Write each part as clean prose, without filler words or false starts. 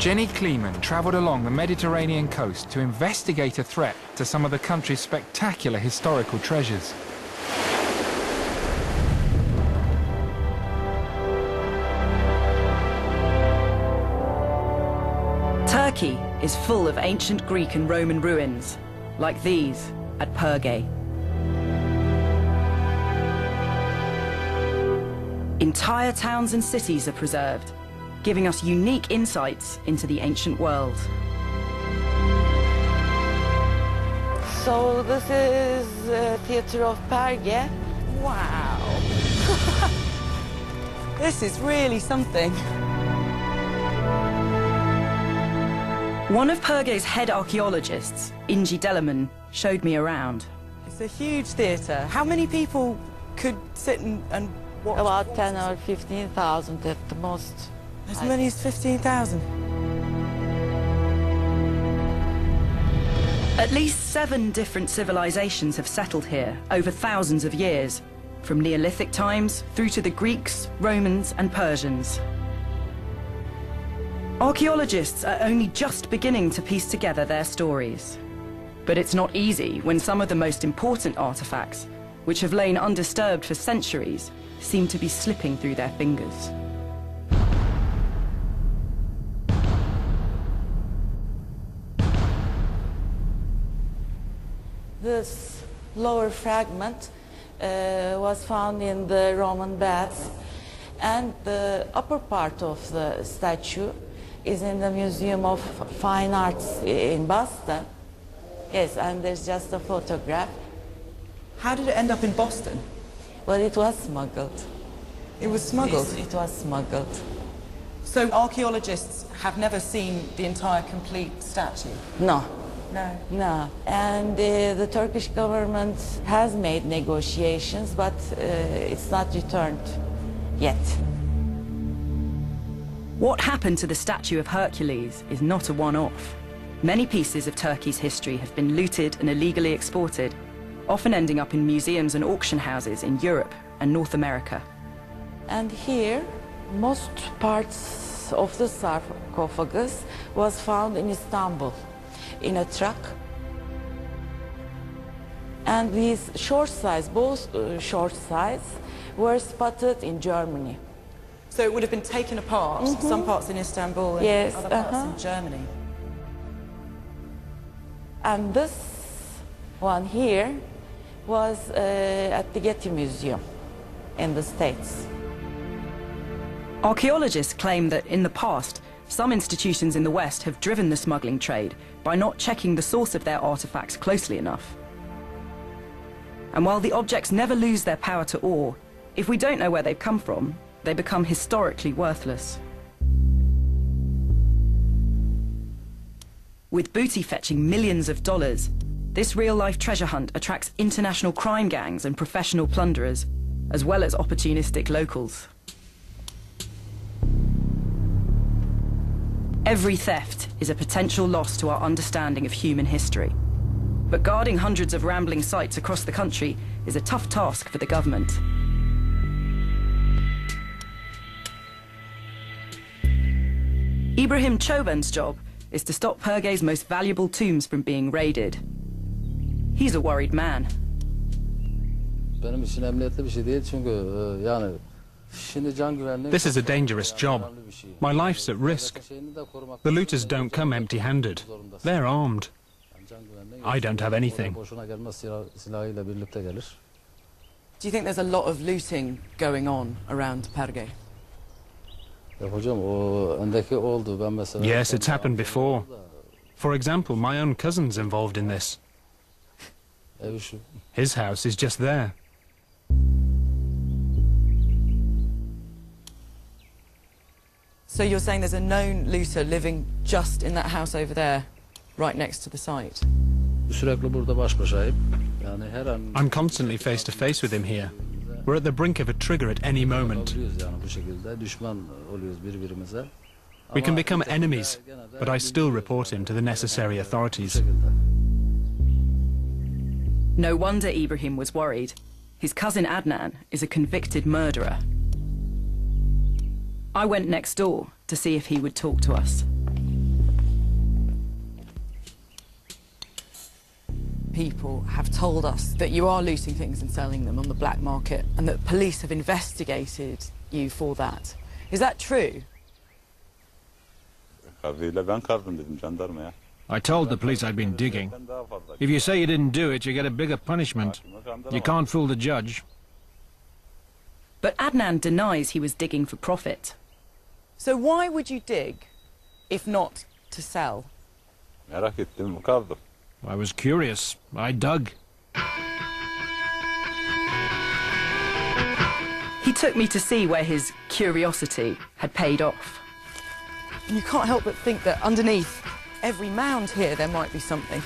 Jenny Kleeman travelled along the Mediterranean coast to investigate a threat to some of the country's spectacular historical treasures. Turkey is full of ancient Greek and Roman ruins, like these at Perge. Entire towns and cities are preserved, giving us unique insights into the ancient world. So this is Theatre of Perge. Wow! This is really something. One of Perge's head archaeologists, Ingi Delaman, showed me around. It's a huge theatre. How many people could sit and watch? About 10 or 15,000 at the most. As many as 15,000? At least 7 different civilizations have settled here over thousands of years, from Neolithic times through to the Greeks, Romans and Persians. Archaeologists are only just beginning to piece together their stories. But it's not easy when some of the most important artifacts, which have lain undisturbed for centuries, seem to be slipping through their fingers. This lower fragment was found in the Roman baths, and the upper part of the statue is in the Museum of Fine Arts in Boston. Yes, and there's just a photograph. How did it end up in Boston? Well, it was smuggled. It was smuggled? It was smuggled. So archaeologists have never seen the entire complete statue? No. No. No. And the Turkish government has made negotiations, but it's not returned yet. What happened to the statue of Hercules is not a one-off. Many pieces of Turkey's history have been looted and illegally exported, often ending up in museums and auction houses in Europe and North America. And here, most parts of the sarcophagus was found in Istanbul, in a truck. And these short size, both short size, were spotted in Germany. So it would have been taken apart, some parts in Istanbul and yes, other parts in Germany. And this one here was at the Getty Museum in the States. Archaeologists claim that in the past, some institutions in the West have driven the smuggling trade by not checking the source of their artifacts closely enough. And while the objects never lose their power to awe, if we don't know where they've come from, they become historically worthless. With booty fetching millions of dollars, this real-life treasure hunt attracts international crime gangs and professional plunderers, as well as opportunistic locals. Every theft is a potential loss to our understanding of human history. But guarding hundreds of rambling sites across the country is a tough task for the government. Ibrahim Çoban's job is to stop Perge's most valuable tombs from being raided. He's a worried man. This is a dangerous job. My life's at risk. The looters don't come empty-handed. They're armed. I don't have anything. Do you think there's a lot of looting going on around Perge? Yes, it's happened before. For example, my own cousin's involved in this. His house is just there. So you're saying there's a known looter living just in that house over there, right next to the site? I'm constantly face to face with him here. We're at the brink of a trigger at any moment. We can become enemies, but I still report him to the necessary authorities. No wonder Ibrahim was worried. His cousin Adnan is a convicted murderer. I went next door to see if he would talk to us. people have told us that you are looting things and selling them on the black market, and that police have investigated you for that. Is that true? I told the police I'd been digging. If you say you didn't do it, you get a bigger punishment. You can't fool the judge. But Adnan denies he was digging for profit. So why would you dig, if not to sell? I was curious. I dug. He took me to see where his curiosity had paid off. And you can't help but think that underneath every mound here there might be something.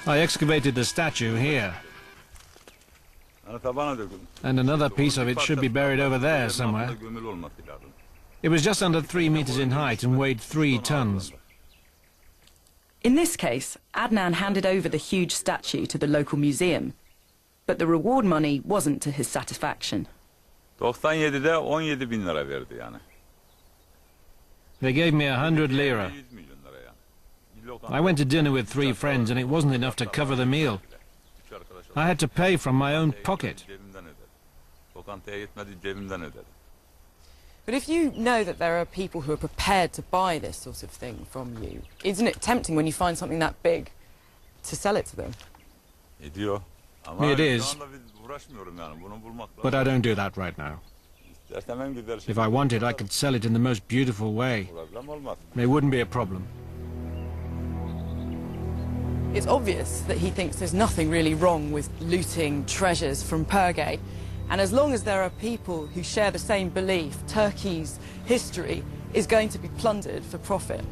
I excavated the statue here. And another piece of it should be buried over there somewhere. It was just under 3 meters in height and weighed 3 tons. In this case, Adnan handed over the huge statue to the local museum, but the reward money wasn't to his satisfaction. They gave me 100 lira. I went to dinner with 3 friends and it wasn't enough to cover the meal. I had to pay from my own pocket. But if you know that there are people who are prepared to buy this sort of thing from you, isn't it tempting when you find something that big to sell it to them? It is. But I don't do that right now. If I wanted, I could sell it in the most beautiful way. It wouldn't be a problem. It's obvious that he thinks there's nothing really wrong with looting treasures from Perge. And as long as there are people who share the same belief, Turkey's history is going to be plundered for profit.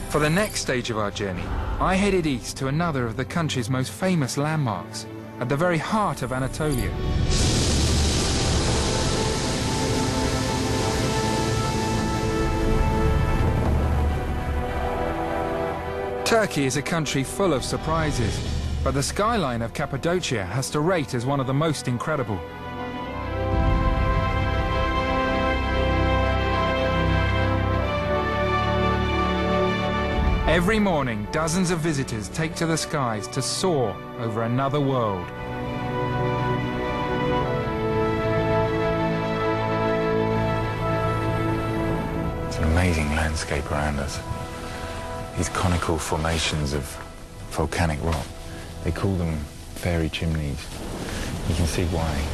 For the next stage of our journey, I headed east to another of the country's most famous landmarks, at the very heart of Anatolia. Turkey is a country full of surprises, but the skyline of Cappadocia has to rate as one of the most incredible. Every morning, dozens of visitors take to the skies to soar over another world. It's an amazing landscape around us. These conical formations of volcanic rock, they call them fairy chimneys. You can see why.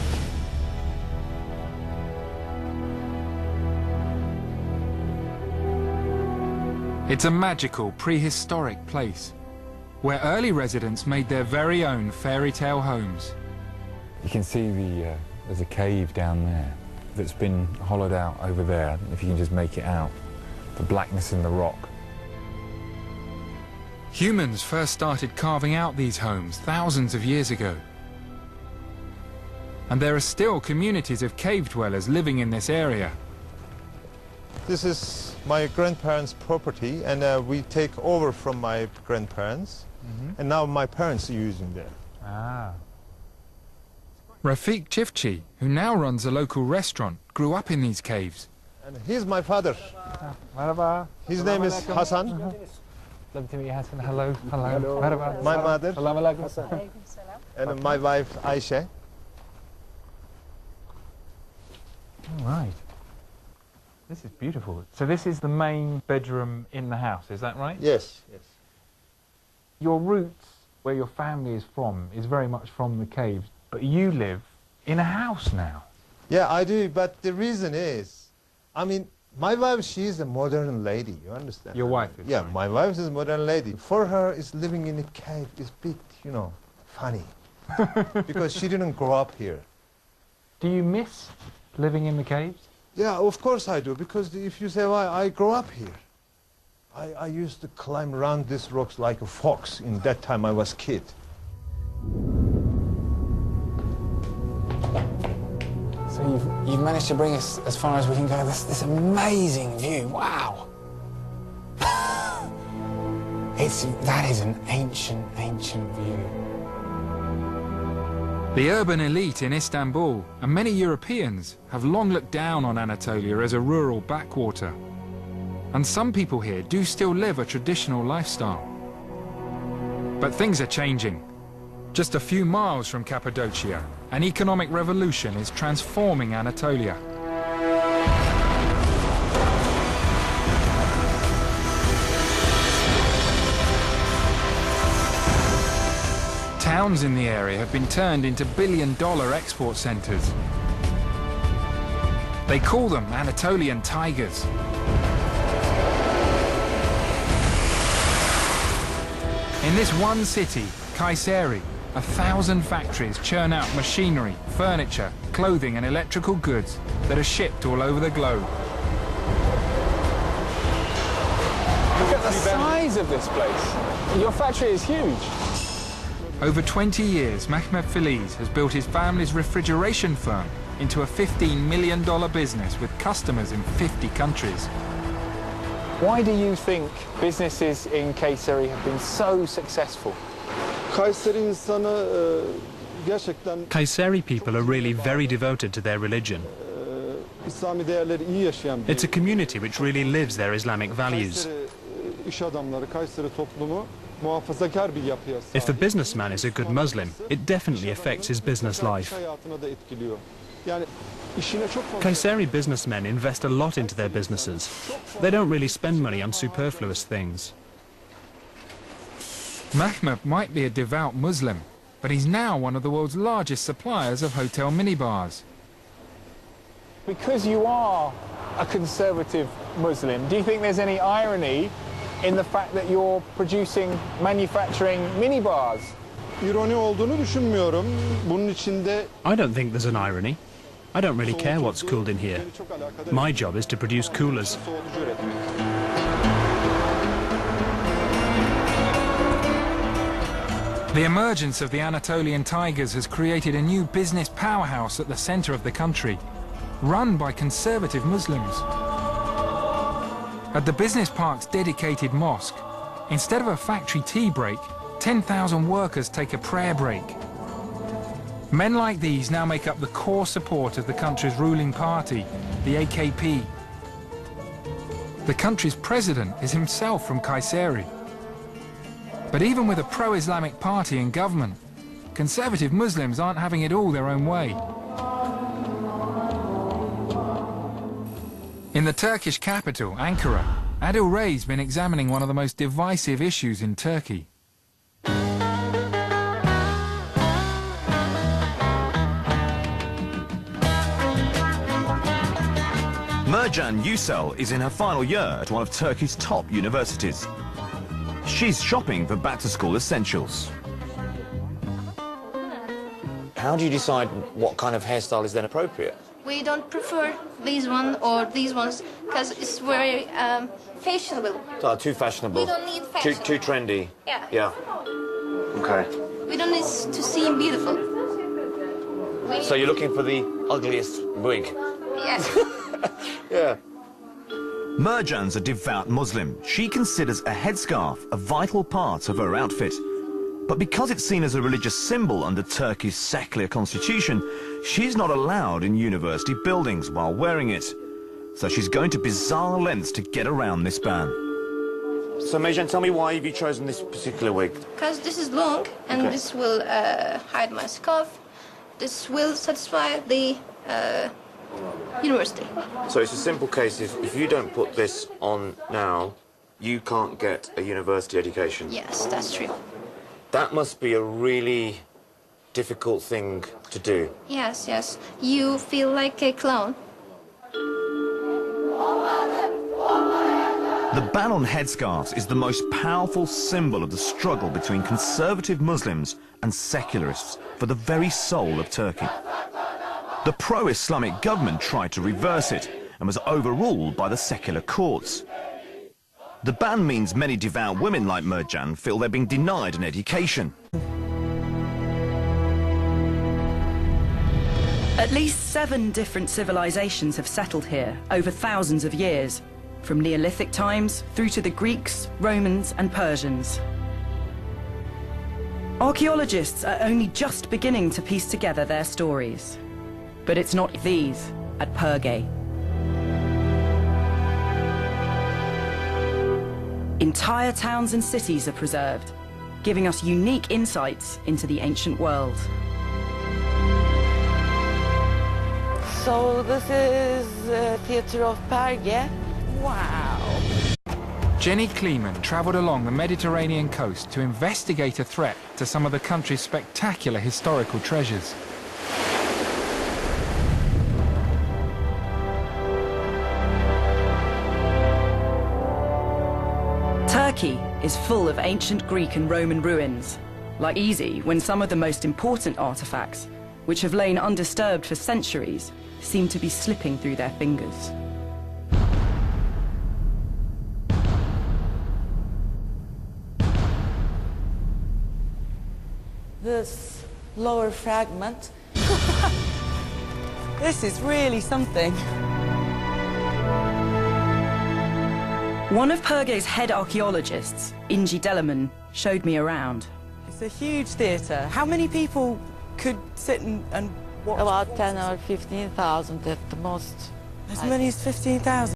It's a magical, prehistoric place, where early residents made their very own fairy tale homes. You can see there's a cave down there that's been hollowed out over there, if you can just make it out. The blackness in the rock. Humans first started carving out these homes thousands of years ago. And there are still communities of cave dwellers living in this area. This is my grandparents' property, and we take over from my grandparents, and now my parents are using there. Ah. Rafiq Chifchi, who now runs a local restaurant, grew up in these caves. And he's my father. His name is Hassan. Lovely to meet you, Hassan. Hello. Hello. My mother. And my wife, Aisha. All right. This is beautiful. So this is the main bedroom in the house, is that right? Yes, yes. Your roots, where your family is from, is very much from the caves, but you live in a house now. Yeah, I do, but the reason is, I mean, my wife, she's a modern lady, you understand? Your wife is? Yeah, right. my wife is a modern lady. For her, is living in a cave is a bit, you know, funny, because she didn't grow up here. Do you miss living in the caves? Yeah, of course I do, because if you say, why, I grew up here. I used to climb around these rocks like a fox. In that time I was a kid. So you've managed to bring us as far as we can go. This amazing view, wow. That is an ancient view. The urban elite in Istanbul and many Europeans have long looked down on Anatolia as a rural backwater. And some people here do still live a traditional lifestyle. But things are changing. Just a few miles from Cappadocia, an economic revolution is transforming Anatolia. Towns in the area have been turned into billion-dollar export centers. They call them Anatolian tigers. In this one city, Kayseri, 1,000 factories churn out machinery, furniture, clothing and electrical goods that are shipped all over the globe. Look at the size of this place. Your factory is huge. Over 20 years, Mehmet Feliz has built his family's refrigeration firm into a $15 million business with customers in 50 countries. Why do you think businesses in Kayseri have been so successful? Kayseri people are really very devoted to their religion. It's a community which really lives their Islamic values. If the businessman is a good Muslim, it definitely affects his business life. Kayseri businessmen invest a lot into their businesses. They don't really spend money on superfluous things. Mehmet might be a devout Muslim, but he's now one of the world's largest suppliers of hotel minibars. Because you are a conservative Muslim, do you think there's any irony in the fact that you're manufacturing minibars? I don't think there's an irony. I don't really care what's cooled in here. My job is to produce coolers. The emergence of the Anatolian tigers has created a new business powerhouse at the center of the country, run by conservative Muslims. At the business park's dedicated mosque, instead of a factory tea break, 10,000 workers take a prayer break. Men like these now make up the core support of the country's ruling party, the AKP. The country's president is himself from Kayseri. But even with a pro-Islamic party in government, conservative Muslims aren't having it all their own way. In the Turkish capital, Ankara, Adil Rey's been examining one of the most divisive issues in Turkey. Mercan Yücel is in her final year at one of Turkey's top universities. She's shopping for back-to-school essentials. How do you decide what kind of hairstyle is then appropriate? We don't prefer these ones or these ones because it's very fashionable. So, too fashionable. We don't need fashion. Too trendy. Yeah. Yeah. Okay. We don't need to seem beautiful. So you're looking for the ugliest wig? Yes. Yeah. Mercan's a devout Muslim. She considers a headscarf a vital part of her outfit. But because it's seen as a religious symbol under Turkey's secular constitution, she's not allowed in university buildings while wearing it. So she's going to bizarre lengths to get around this ban. So Mercan, tell me why have you chosen this particular wig? Because this is long and this will hide my scarf. This will satisfy the university. So it's a simple case, if you don't put this on now, you can't get a university education? Yes, that's true. That must be a really difficult thing to do. Yes, yes. You feel like a clown. The ban on headscarves is the most powerful symbol of the struggle between conservative Muslims and secularists for the very soul of Turkey. The pro-Islamic government tried to reverse it and was overruled by the secular courts. The ban means many devout women like Mercan feel they're being denied an education. At least 7 different civilizations have settled here over thousands of years. from Neolithic times through to the Greeks, Romans and Persians. Archaeologists are only just beginning to piece together their stories. But it's not these at Perge. Entire towns and cities are preserved, giving us unique insights into the ancient world. So this is Theatre of Perge. Wow. Jenny Kleeman travelled along the Mediterranean coast to investigate a threat to some of the country's spectacular historical treasures. Turkey is full of ancient Greek and Roman ruins, like easy when some of the most important artifacts, which have lain undisturbed for centuries, seem to be slipping through their fingers. This lower fragment. This is really something. One of Perge's head archaeologists, Ingi Delaman, showed me around. It's a huge theatre. How many people could sit and watch? About 10 or 15,000 at the most. As many as 15,000?